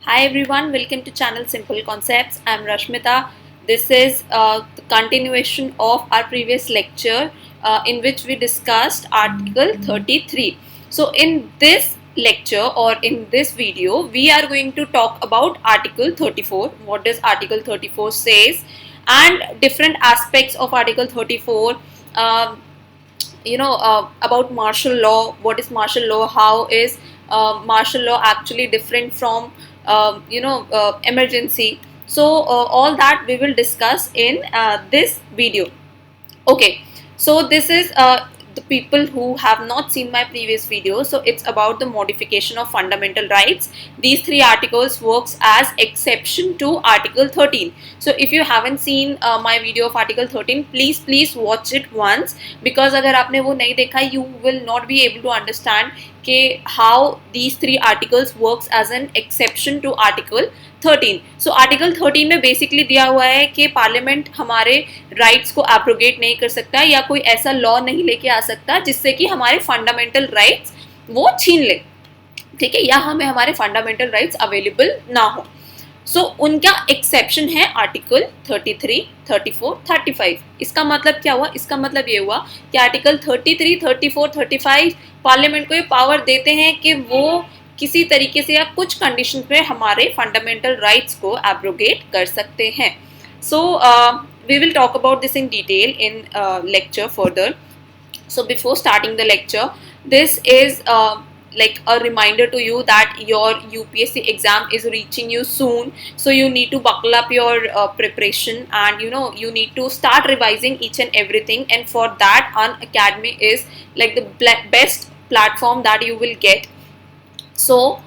Hi everyone, welcome to channel Simple Concepts. I'm Rashmita. This is the continuation of our previous lecture in which we discussed Article 33. So in this lecture or in this video, we are going to talk about Article 34. What does Article 34 says and different aspects of Article 34. Um, about martial law. What is martial law? How is martial law actually different from emergency? So all that we will discuss in this video. Okay, so this is the people who have not seen my previous video. So it's about the modification of fundamental rights. These three articles works as exception to Article 13. So if you haven't seen my video of Article 13, please watch it once, because अगर आपने वो नहीं देखा, you will not be able to understand कि how these three articles works as an exception to Article 13. So article 13 में basically दिया हुआ है कि पार्लियामेंट हमारे राइट्स को एब्रोगेट नहीं कर सकता या कोई ऐसा लॉ नहीं लेके आ सकता जिससे कि हमारे फंडामेंटल राइट्स वो छीन ले, ठीक है, या हमें हमारे फंडामेंटल राइट्स अवेलेबल ना हो. सो उनका एक्सेप्शन है आर्टिकल 33, 34, 35. इसका मतलब क्या हुआ? इसका मतलब ये हुआ कि आर्टिकल 33, 34, 35 पार्लियामेंट को ये पावर देते हैं कि वो किसी तरीके से या कुछ कंडीशन पे हमारे फंडामेंटल राइट्स को एब्रोगेट कर सकते हैं. So we will talk about this in detail in lecture further. So before starting the lecture, this is like a reminder to you that your UPSC exam is reaching you soon, so you need to buckle up your preparation, and you need to start revising each and everything, and for that Unacademy is like the best platform that you will get. So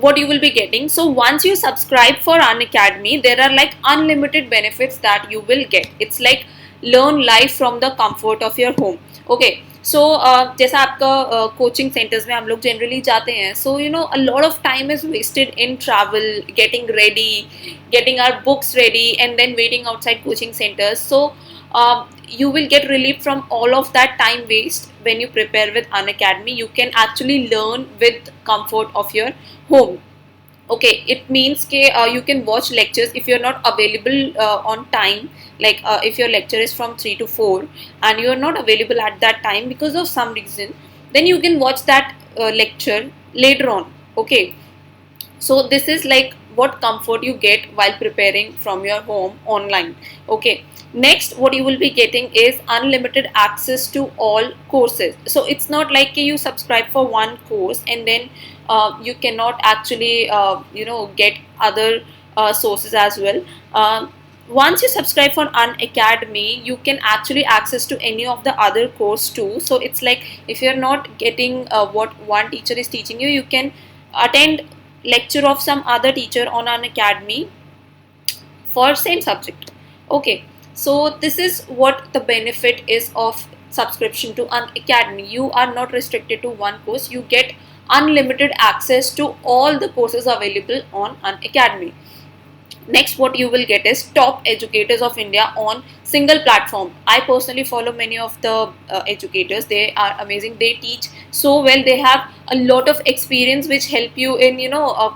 what you will be getting, so once you subscribe for Unacademy, there are like unlimited benefits that you will get. It's like learn life from the comfort of your home. Okay, so जैसा आपका coaching centres में हम लोग generally जाते हैं, so a lot of time is wasted in travel, getting ready, getting our books ready, and then waiting outside coaching centres. So you will get relief from all of that time waste when you prepare with Unacademy. You can actually learn with comfort of your home. Okay, it means you can watch lectures if you're not available on time, like if your lecture is from 3 to 4 and you're not available at that time because of some reason, then you can watch that lecture later on. Okay, so this is like what comfort you get while preparing from your home online. Okay, next what you will be getting is unlimited access to all courses. So it's not like you subscribe for one course and then you cannot actually get other sources as well. Once you subscribe for Unacademy, you can actually access to any of the other course too. So it's like if you're not getting what one teacher is teaching you, you can attend lecture of some other teacher on Unacademy for same subject. Okay, so this is what the benefit is of subscription to Unacademy. You are not restricted to one course. You get unlimited access to all the courses available on Unacademy. Next, what you will get is top educators of India on single platform. I personally follow many of the educators. They are amazing. They teach so well. They have a lot of experience which help you in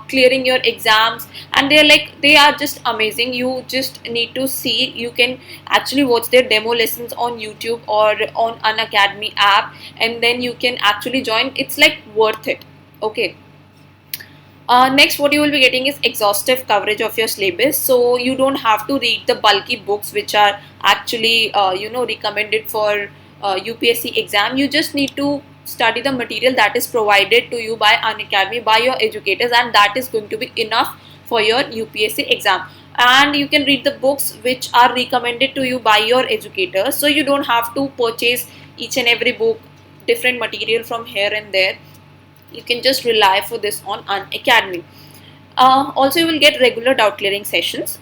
clearing your exams, and they are just amazing. You just need to see. You can actually watch their demo lessons on YouTube or on Unacademy app, and then you can actually join. It's like worth it. Okay. Next, what you will be getting is exhaustive coverage of your syllabus. So you don't have to read the bulky books which are actually recommended for UPSC exam. You just need to study the material that is provided to you by Unacademy, by your educators, and that is going to be enough for your UPSC exam. And you can read the books which are recommended to you by your educators. So you don't have to purchase each and every book, different material from here and there. You can just rely for this on Unacademy. Also, you will get regular doubt clearing sessions.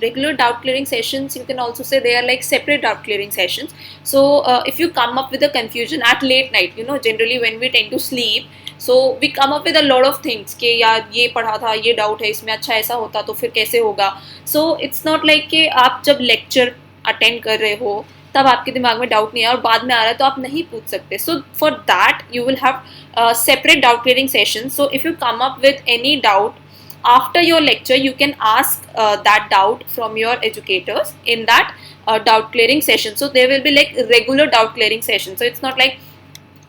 Regular doubt clearing sessions, you can also say they are like separate doubt clearing sessions. So if you come up with a confusion at late night, generally when we tend to sleep, so we come up with a lot of things कि यार ये पढ़ा था, ये doubt है, इसमें अच्छा ऐसा होता तो फिर कैसे होगा. So it's not like कि आप जब lecture attend कर रहे हो तब आपके दिमाग में डाउट नहीं है और बाद में आ रहा है तो आप नहीं पूछ सकते. So for that you will have separate doubt clearing session. So if you come up with any doubt after your lecture you can ask that doubt from your educators in that doubt clearing session. So there will be like regular doubt clearing session, so it's not like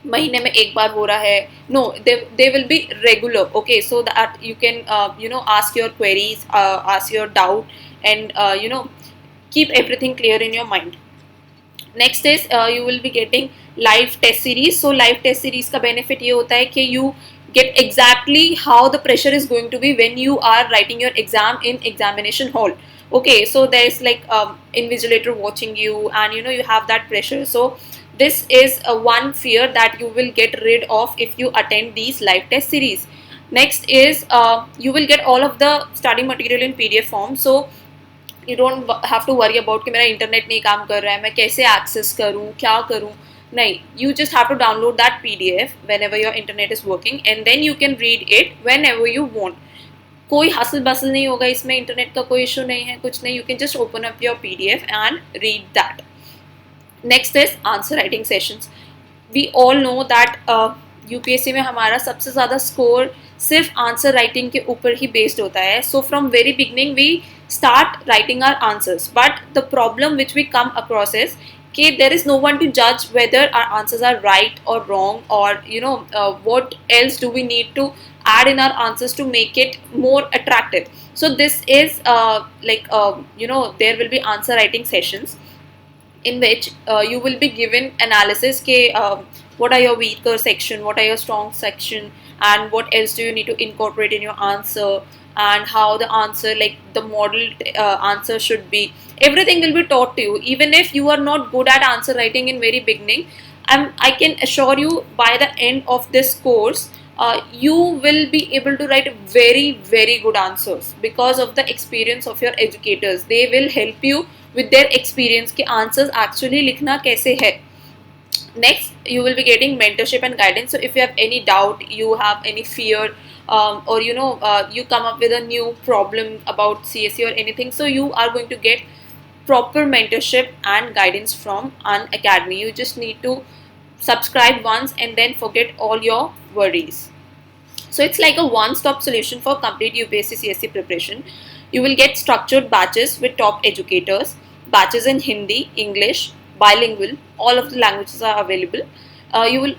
महीने में एक बार हो रहा है. No, they will be regular. Okay, so that you can ask your queries, ask your doubt, and keep everything clear in your mind. Next is you will be getting live test series. So live test series का benefit ये होता है कि you get exactly how the pressure is going to be when you are writing your exam in examination hall. Okay, so there is like invigilator watching you, and you have that pressure. So this is one fear that you will get rid of if you attend these live test series. Next is you will get all of the study material in PDF form. So you don't have to worry about कि मेरा internet नहीं काम कर रहा है, मैं कैसे access करूँ, क्या करूँ. नहीं, you just have to download that PDF whenever your internet is working, and then you can read it whenever you want. कोई हसल बसल नहीं होगा इसमें, इंटरनेट का कोई इशू नहीं है, कुछ नहीं. You can just open up your PDF and read that. Next is answer writing sessions. We all know that UPSC में हमारा सबसे ज़्यादा स्कोर सिर्फ आंसर राइटिंग के ऊपर ही बेस्ड होता है. So from very beginning we start writing our answers, but the problem which we come across is okay, there is no one to judge whether our answers are right or wrong, or what else do we need to add in our answers to make it more attractive. So this is there will be answer writing sessions in which you will be given analysis ke what are your weaker section, what are your strong section, and what else do you need to incorporate in your answer, and how the answer, like the model answer should be. Everything will be taught to you. Even if you are not good at answer writing in very beginning, I can assure you by the end of this course you will be able to write very very good answers because of the experience of your educators. They will help you with their experience कि answers actually लिखना कैसे है. Next, you will be getting mentorship and guidance. So if you have any doubt, you have any fear, or you come up with a new problem about CSE or anything, so you are going to get proper mentorship and guidance from an academy. You just need to subscribe once and then forget all your worries. So it's like a one-stop solution for complete UPSC CSE preparation. You will get structured batches with top educators, batches in Hindi, English, bilingual, all of the languages are available.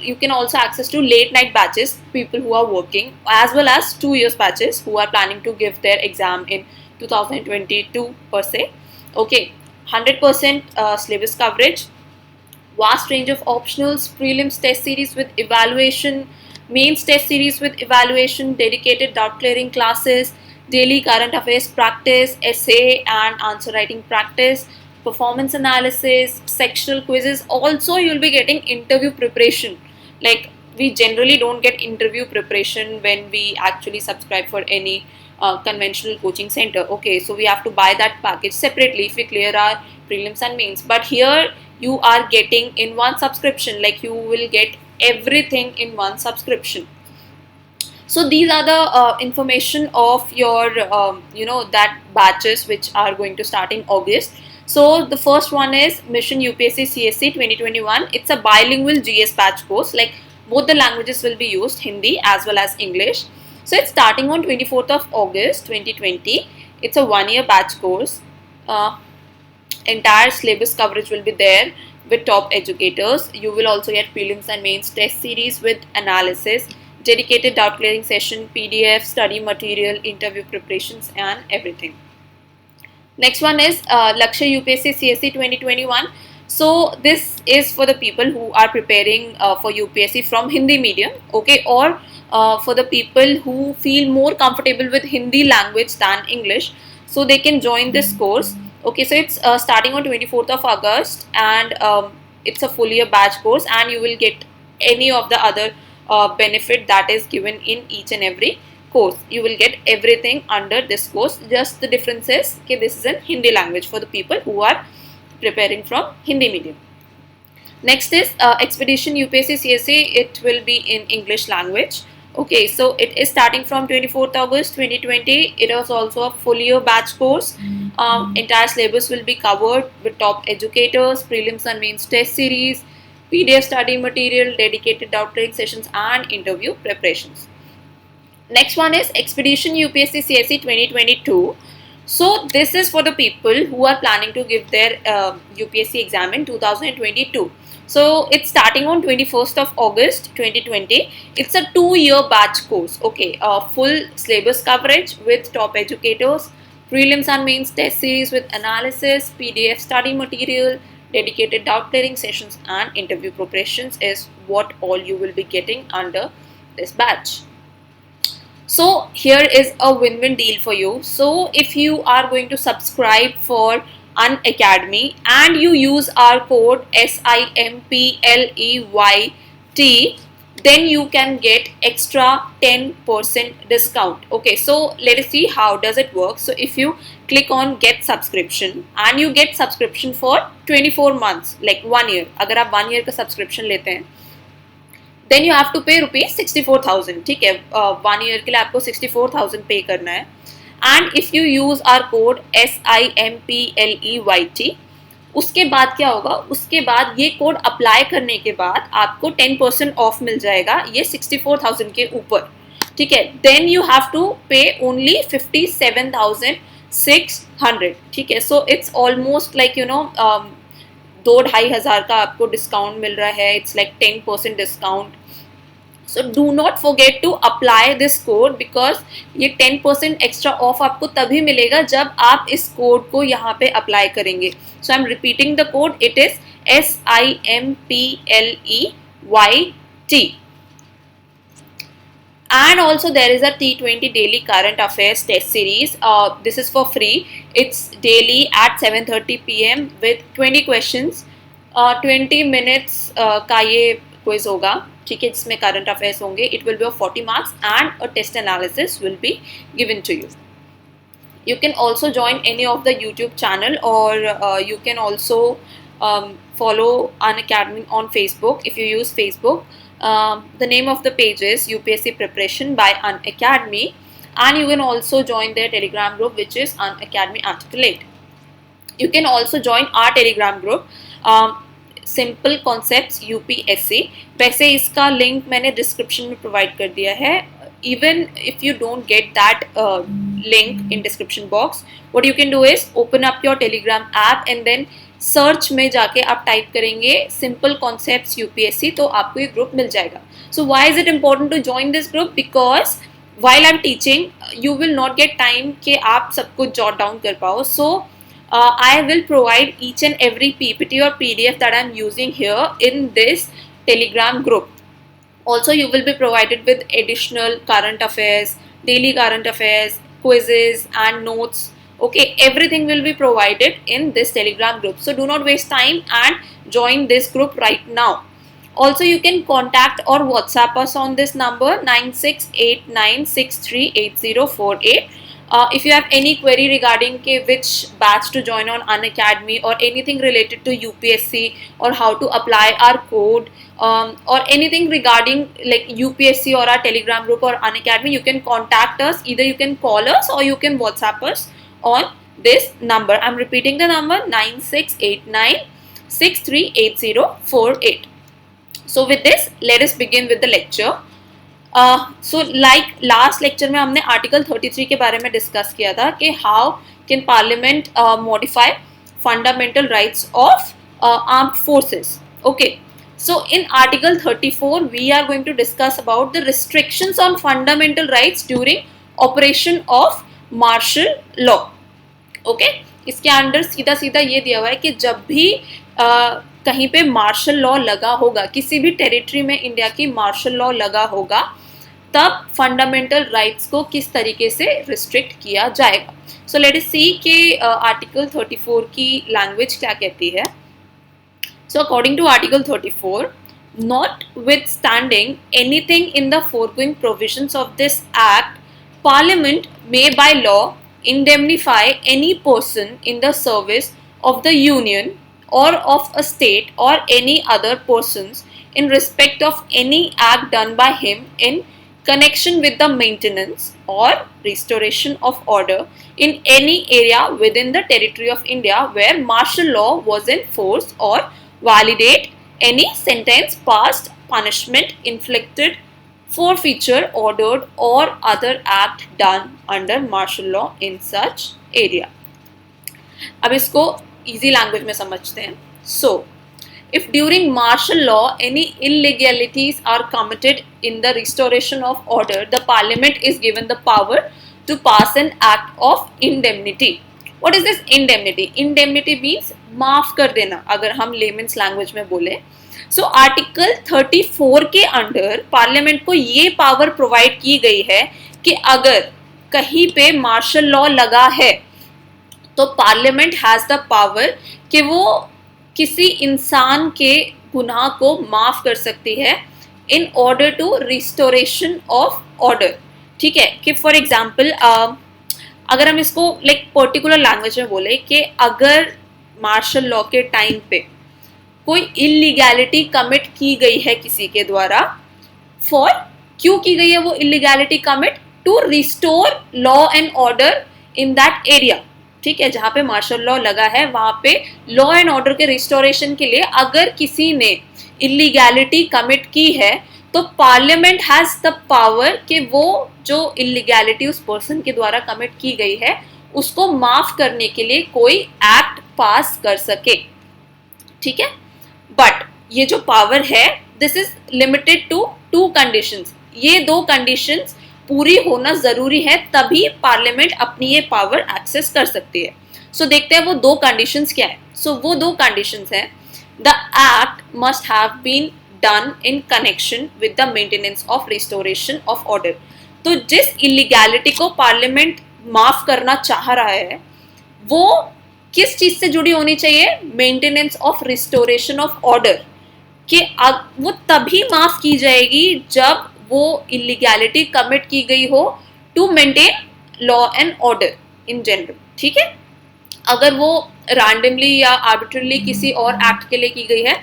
You can also access to late night batches, people who are working, as well as 2 years batches who are planning to give their exam in 2022 per se. Okay, 100% syllabus coverage, vast range of optionals, prelims test series with evaluation, mains test series with evaluation, dedicated doubt clearing classes, daily current affairs practice, essay and answer writing practice, performance analysis, sectional quizzes. Also you will be getting interview preparation. Like, we generally don't get interview preparation when we actually subscribe for any conventional coaching center. Okay, so we have to buy that package separately if we clear our prelims and mains. But here you are getting in one subscription, like you will get everything in one subscription. So these are the information of your that batches which are going to start in August. So the first one is Mission UPSC CSE 2021. It's a bilingual GS batch course, like both the languages will be used, Hindi as well as English. So it's starting on 24th of August 2020. It's a 1-year batch course. Entire syllabus coverage will be there with top educators. You will also get prelims and mains test series with analysis, dedicated doubt clearing session, PDF, study material, interview preparations and everything. Next one is Lakshya UPSC CSE 2021. So this is for the people who are preparing for UPSC from Hindi medium, okay, or for the people who feel more comfortable with Hindi language than English, so they can join this course. Okay, so it's starting on 24th of August, and it's a full year batch course, and you will get any of the other benefit that is given in each and every course. You will get everything under this course. Just the difference is okay, this is in Hindi language for the people who are preparing from Hindi medium. Next is Expedition UPSC CSE. It will be in English language. Okay, so it is starting from 24th August 2020. It is also a full year batch course. Entire syllabus will be covered with top educators, prelims and mains test series, PDF study material, dedicated doubt clearing sessions and interview preparations. Next one is Expedition UPSC CSE 2022. So this is for the people who are planning to give their UPSC exam in 2022. So it's starting on 21st of August 2020. It's a 2-year batch course. Okay, full syllabus coverage with top educators, prelims and mains test series with analysis, PDF study material, dedicated doubt clearing sessions and interview preparations is what all you will be getting under this batch. So here is a win-win deal for you. So if you are going to subscribe for Unacademy and you use our code SIMPLEYT, then you can get extra 10% discount. Okay, so let us see how does it work. So if you click on get subscription and you get subscription for 24 months, like 1 year. अगर आप 1 year का subscription लेते हैं, then you have to pay rupees 64,000. ठीक है, 1 year के लिए आपको 64,000 पे करना है. And if you use R code SIMPLEYT, उसके बाद क्या होगा, उसके बाद ये कोड अप्लाई करने के बाद आपको 10% ऑफ मिल जाएगा ये 64,000 के ऊपर. ठीक है, देन यू हैव टू पे ओनली 57,600. ठीक है, सो इट्स ऑलमोस्ट लाइक 2-2,500 का आपको डिस्काउंट मिल रहा है. It's like 10% discount. So do not forget to apply this code because ये 10% एक्स्ट्रा ऑफ आपको तभी मिलेगा जब आप इस कोड को यहाँ पे अप्लाई करेंगे. So I am repeating the code, it is SIMPLEYT. And also there is a T20 daily current affairs test series. This is for free. It's daily at 7:30 PM with 20 questions. 20 minutes का ये quiz होगा. ठीक है, जिसमें current affairs होंगे. It will be of 40 marks and a test analysis will be given to you. You can also join any of the YouTube channel or you can also follow Unacademy on Facebook if you use Facebook. The name of the page is UPSC Preparation by Unacademy, and you can also join their Telegram group which is Unacademy Articulate. You can also join our Telegram group, Simple Concepts UPSC. वैसे इसका link मैंने description में provide कर दिया है. Even if you don't get that link in description box, what you can do is open up your Telegram app and then search में जाके आप टाइप करेंगे सिंपल कॉन्सेप्ट्स यूपीएससी, तो आपको ये ग्रुप मिल जाएगा. So why is it important to join this group? Because while I'm teaching you will not get time कि आप सब कुछ jot down कर पाओ. So I will provide each and every PPT or PDF that I'm using here in this Telegram group. Also you will be provided with additional current affairs, daily current affairs, quizzes and notes. Okay, everything will be provided in this Telegram group. So do not waste time and join this group right now. Also you can contact or WhatsApp us on this number 9689638048. If you have any query regarding which batch to join on Unacademy or anything related to UPSC or how to apply our code or anything regarding like UPSC or our Telegram group or Unacademy, you can contact us. Either you can call us or you can WhatsApp us on this number. I'm repeating the number 9689638048. So with this, let us begin with the lecture. So like last lecture में हमने article 33 के बारे में discuss किया था कि how can parliament modify fundamental rights of armed forces. Okay, so in article 34 we are going to discuss about the restrictions on fundamental rights during operation of martial law. Okay, इसके under सीधा सीधा ये दिया हुआ है कि जब भी कहीं पे मार्शल लॉ लगा होगा, किसी भी टेरिटरी में इंडिया की मार्शल लॉ लगा होगा, तब फंडामेंटल राइट्स को किस तरीके से रिस्ट्रिक्ट किया जाएगा. सो लेट अस सी कि आर्टिकल 34 की लैंग्वेज क्या कहती है. So according to article 34, notwithstanding anything in the foregoing provisions of this act, Parliament may by law indemnify any person in the service of the Union or of a state or any other persons in respect of any act done by him in connection with the maintenance or restoration of order in any area within the territory of India where martial law was in force, or validate any sentence passed, punishment inflicted forfeiture ordered or other act done under martial law in such area. अब इसको easy language में समझते हैं. So, if during martial law any illegalities are committed in the restoration of order, the parliament is given the power to pass an act of indemnity. What is this indemnity? Indemnity means माफ कर देना, अगर हम layman's language में बोले. So article 34 के under parliament को ये पावर प्रोवाइड की गई है कि अगर कहीं पे मार्शल लॉ लगा है तो पार्लियामेंट हैज द पावर कि वो किसी इंसान के गुनाह को माफ कर सकती है in order to restoration of order. ठीक है, कि फॉर एग्जाम्पल अगर हम इसको लाइक पर्टिकुलर लैंग्वेज में बोले कि अगर मार्शल लॉ के टाइम पे कोई इलीगैलिटी कमिट की गई है किसी के द्वारा, फॉर क्यों की गई है वो illegality commit? To restore law and order in that area. ठीक है, जहाँ पे मार्शल लॉ लगा है वहाँ पे लॉ एंड ऑर्डर के रिस्टोरेशन के लिए अगर किसी ने इलीगैलिटी कमिट की है तो पार्लियामेंट हैज द पावर कि वो जो इलीगैलिटी उस पर्सन के द्वारा कमिट की गई है उसको माफ करने के लिए कोई एक्ट पास कर सके. ठीक है, बट ये जो पावर है this is limited to 2 conditions. ये 2 कंडीशंस पूरी होना जरूरी है तभी पार्लियामेंट अपनी ये पावर एक्सेस कर सकती है. सो देखते हैं वो 2 कंडीशंस क्या है. सो वो 2 कंडीशंस हैं, the act must have been done in connection with the maintenance of restoration of order. तो जिस इलीगैलिटी को पार्लियामेंट माफ करना चाह रहा है वो किस चीज से जुड़ी होनी चाहिए? Maintenance of restoration of order. कि वो तभी माफ की जाएगी जब वो इलीगैलिटी कमिट की गई हो to maintain law and order in general. ठीक है, अगर वो रैंडमली या आर्बिट्रली किसी और एक्ट के लिए की गई है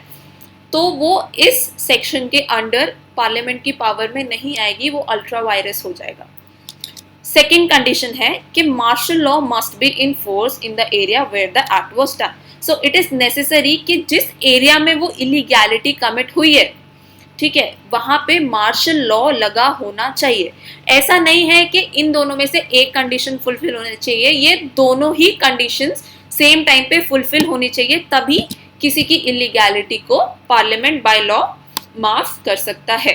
तो वो इस सेक्शन के अंडर पार्लियामेंट की पावर में नहीं आएगी, वो अल्ट्रा वायरस हो जाएगा. सेकेंड कंडीशन है कि martial law must be in force in the area where the act was done. So it is necessary कि जिस एरिया में वो इलीगैलिटी कमिट हुई है, ठीक है, वहां पे मार्शल लॉ लगा होना चाहिए. ऐसा नहीं है कि इन दोनों में से एक कंडीशन फुलफिल होनी चाहिए, ये दोनों ही कंडीशंस सेम टाइम पे फुलफिल होनी चाहिए तभी किसी की इलीगैलिटी को पार्लियामेंट बाय लॉ माफ कर सकता है.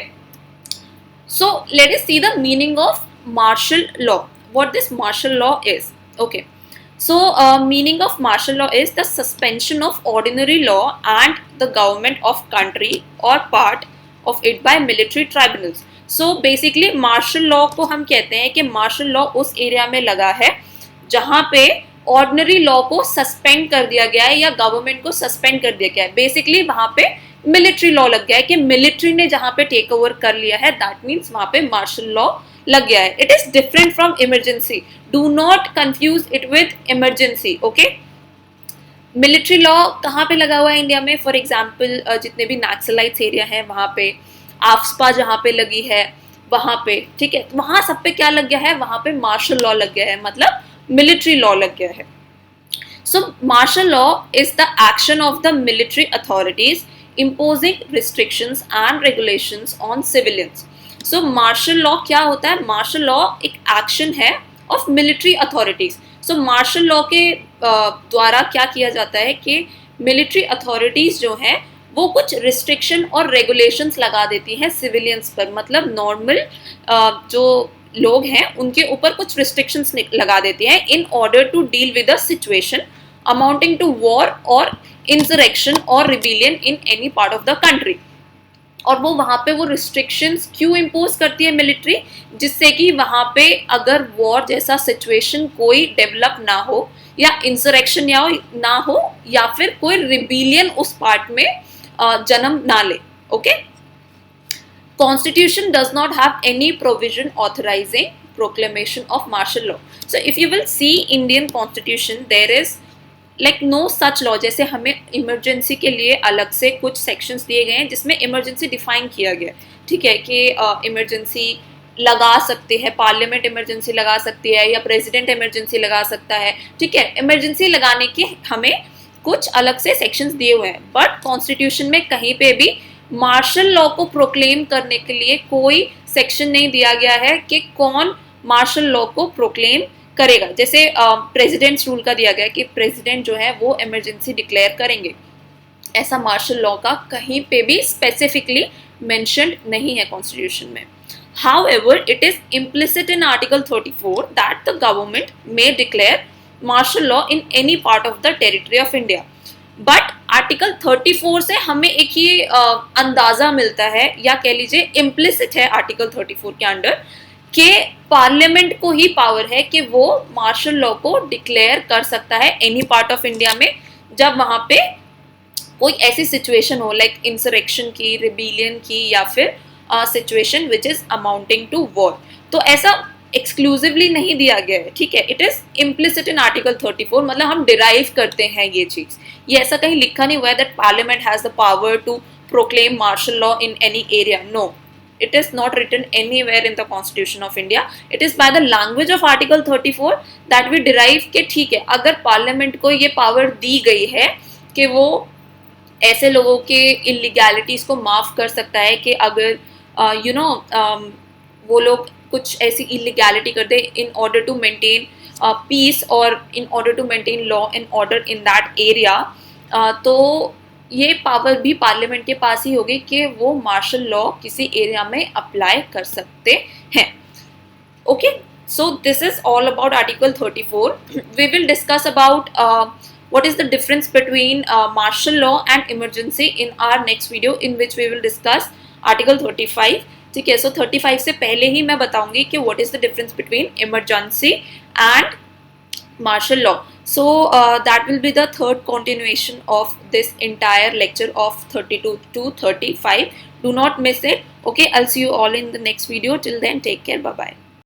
So let us see the meaning of martial law, what this martial law is. Okay, so meaning of martial law is the suspension of ordinary law and the government of country or part of it by military tribunals. So basically martial law को हम कहते हैं कि martial law उस area में लगा है जहाँ पे ऑर्डिनरी लॉ को सस्पेंड कर दिया गया है या गवर्नमेंट को सस्पेंड कर दिया गया है. बेसिकली वहां पे मिलिट्री लॉ लग गया है कि मिलिट्री ने जहां पे टेक ओवर कर लिया है, दैट मीन्स वहां पे मार्शल लॉ लग गया है. It is different from emergency, do not confuse it with emergency. Okay, military law कहाँ पे लगा हुआ है इंडिया में? फॉर एग्जाम्पल जितने भी नक्सलाइट्स एरिया है वहां पे, आफ्सपा जहाँ पे लगी है वहां पे, ठीक है, वहां सब पे क्या लग गया है? वहां पे मार्शल लॉ लग गया है, मतलब मिलिट्री लॉ लग गया है. So martial law is the action of the military authorities imposing restrictions and regulations on civilians. So martial law क्या होता है? martial law एक action है of military authorities. So martial law के द्वारा क्या किया जाता है कि military authorities जो हैं वो कुछ restriction और regulations लगा देती हैं civilians पर, मतलब normal जो लोग हैं उनके ऊपर कुछ restrictions लगा देती हैं in order to deal with a situation amounting to war or insurrection or rebellion in any part of the country. और वो वहाँ पे वो restrictions क्यों impose करती है मिलिट्री? जिससे कि वहाँ पे अगर वॉर जैसा सिचुएशन कोई डेवलप ना हो या इंसरेक्शन ना हो या फिर कोई रिबेलियन उस पार्ट में जन्म ना ले. Okay, Constitution does not have any provision authorizing proclamation of martial law. So if you will see Indian Constitution, there is like no such law. जैसे हमें इमरजेंसी के लिए अलग से कुछ सेक्शंस दिए गए हैं जिसमें इमरजेंसी डिफाइन किया गया, ठीक है, कि इमरजेंसी लगा सकते हैं, पार्लियामेंट इमरजेंसी लगा सकती है या प्रेसिडेंट इमरजेंसी लगा सकता है, ठीक है. इमरजेंसी लगाने के हमें कुछ अलग से सेक्शंस दिए हुए हैं, बट कॉन्स्टिट्यूशन में कहीं पे भी मार्शल लॉ को प्रोक्लेम करने के लिए कोई सेक्शन नहीं दिया गया है कि कौन मार्शल लॉ को प्रोक्लेम करेगा। जैसे प्रेसिडेंट्स रूल का दिया गया है कि प्रेसिडेंट जो है वो इमरजेंसी डिक्लेयर करेंगे, ऐसा मार्शल लॉ का कहीं पे भी स्पेसिफिकली मेंशन्ड नहीं है कॉन्स्टिट्यूशन में। However, it is implicit in Article 34 that the government may declare martial law in any part of the territory of India. But article 34 से हमें एक ये अंदाजा मिलता है, या कह लीजिए इम्प्लिसिट है आर्टिकल 34 के अंडर, कि पार्लियामेंट को ही पावर है कि वो मार्शल लॉ को डिक्लेयर कर सकता है एनी पार्ट ऑफ इंडिया में, जब वहां पे कोई ऐसी सिचुएशन हो लाइक इंसरेक्शन की, रिबेलियन की, या फिर situation which is amounting to war. तो ऐसा एक्सक्लूसिवली नहीं दिया गया है, ठीक है, it is implicit in article 34, मतलब हम डिराइव करते हैं ये चीज। ये ऐसा कहीं लिखा नहीं हुआ है that parliament has the power to proclaim martial law in any area, no, it is not written anywhere in the constitution of India. It is by the language of article 34 that we derive कि ठीक है, अगर parliament को ये power दी गई है कि वो ऐसे लोगों के इलीगैलिटीज को माफ कर सकता है कि अगर वो लोग कुछ ऐसी इलीगैलिटी कर दे in order to maintain peace और in order to maintain law and order in that area, तो ये पावर भी पार्लियामेंट के पास ही होगी कि वो मार्शल लॉ किसी एरिया में अप्लाई कर सकते हैं। Okay, so this is all about article 34. We will discuss about what is the difference between martial law and emergency in our next video, in which we will discuss article 35. ठीक है, so 35 से पहले ही मैं बताऊंगी कि what is the difference between emergency and martial law. So that will be the third continuation of this entire lecture of 32 to 35. Do not miss it. Okay, I'll see you all in the next video. Till then, take care. Bye bye.